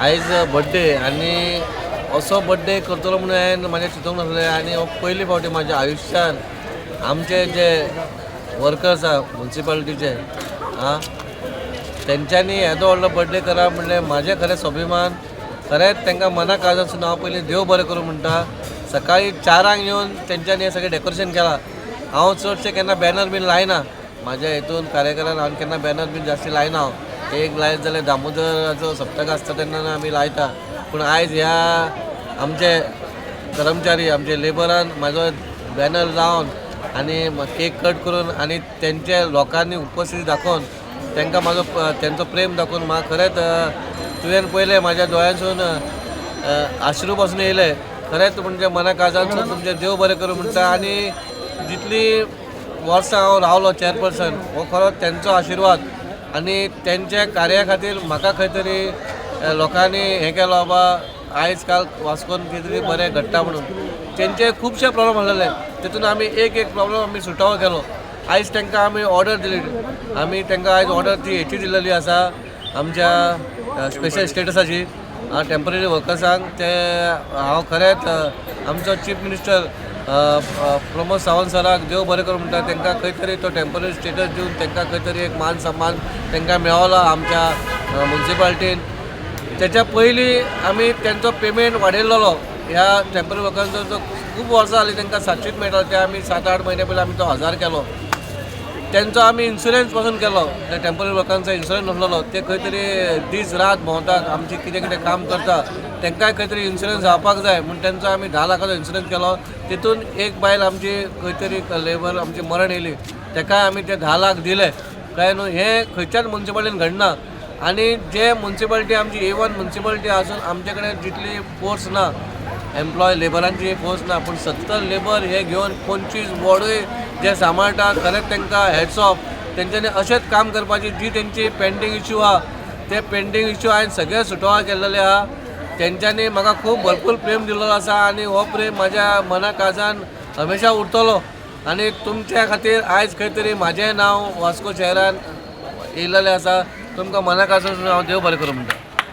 आयज बर्थडे आनी असो बर्थडे करतलो म्हणून हांवें म्हाजें चिंतूंक नासलें आनी हो पयली फावटी म्हाज्या आयुश्यान आमचे जे वर्कर्स आहा म्युन्सिपालिटीचे तेंच्यांनी येदो व्हडलो बर्थडे करप म्हणल्यार म्हाजें खरें स्वाभिमान खरेंच तांकां मनाक काळजासून हांव पयलीं देव बरें करूं म्हणटा. सकाळीं 4 येवन तेंच्यांनी हें सगळें डेकोरेशन केलां. हांव चडशें केन्ना बॅनर बीन लायना म्हाज्या हितून कार्यक्रमान हांवें केन्ना बॅनर बीन जास्ती लायना. हांव एक लायत जाल्यार दामोदराचो सप्तक आसता तेन्ना आमी लायता. पूण आयज ह्या आमचे कर्मचारी आमचे लेबरान म्हाजो बॅनर लावन आनी केक कट करून आनी तेंच्या लोकांनी उपस्थिती दाखोवन तांकां म्हाजो तेंचो प्रेम दाखोवन म्हाका खरेंच तुवें पयलें म्हाज्या दोळ्यांसून आश्रू पासून येयले. खरेंच म्हणजे मना काळजांतसून तुमचें देव बरें करूं म्हणटा. आनी जितली वर्सां हांव रावलो चॅरपर्सन हो खरोच तेंचो आशिर्वाद आनी तेंच्या कार्या खातीर म्हाका खंय तरी लोकांनी हें केलो बाबा आयज काल वास्कोन कितें तरी बरें घडटा म्हणून. तेंचे खुबशे प्रॉब्लम आसलेले तितून आमी एक प्रॉब्लम आमी सुटावो केलो. आयज तांकां आमी ऑर्डर दिली. आमी तांकां आयज ऑर्डर ती हेची दिल्ली आसा आमच्या स्पेशल स्टेटसाची टेम्पररी वर्कर्सांक. ते हांव खरेंच आमचो चीफ मिनिस्टर प्रमोद सावंत सराक देव बरें करूं म्हणटा. तांकां खंय तरी तो टेम्पररी स्टेटस दिवन तांकां खंय तरी एक मान सन्मान तांकां मेळलो आमच्या म्युन्सिपालिटीन. तेच्या पयलीं आमी तेंचो पेमेंट वाडयल्लो ह्या टेम्पररी वर्कर्सांचो जो खूब वर्सां जालीं तांकां 700 मेळटालो ते आमी 7-8 म्हयने पयलीं आमी तो 1000 केलो. तेंचो आमी इन्शुरन्स पासून केलो. त्या टेम्पररी वर्करांचो इन्शुरन्स नासलो. ते खंय तरी दीस रात भोंवतात आमची कितें कितें काम करता तांकांय खंय तरी इन्शुरन्स जावपाक जाय म्हूण तेंचो आमी 10 लाखाचो इन्शुरन्स केलो. तितून एक बायल आमची खंय तरी लेबर आमची मरण येयली ताकाय आमी ते 10 लाख दिले. कळ्ळें न्हू. हें खंयच्याच म्युन्सिपालिटीन घडना. आनी जे म्युन्सिपालिटी आमची A1 म्युन्सिपालिटी आसून आमचे कडेन जितली फोर्स ना एम्प्लॉय लेबरांची फोर्स ना पूण 70 लेबर हे घेवन 25 वॉर्डूय जे सांबाळटा खरेंच तांकां हॅट्स ऑफ. तेंच्यांनी अशेंच काम करपाची. जी तेंची पेंडींग इश्यू आहा ते पेंडींग इश्यू हांवें सगळे सुटोवा केल्लेले आहा. तेंच्यांनी म्हाका खूब भरपूर प्रेम दिल्लो आसा आनी हो प्रेम म्हाज्या मना काळजान हमेशा उरतलो. आनी तुमच्या खातीर आयज खंय तरी म्हाजें नांव वास्को शहरान येयलेलें आसा. तुमकां मना काळजान हांव देव बरें करूं म्हणटा.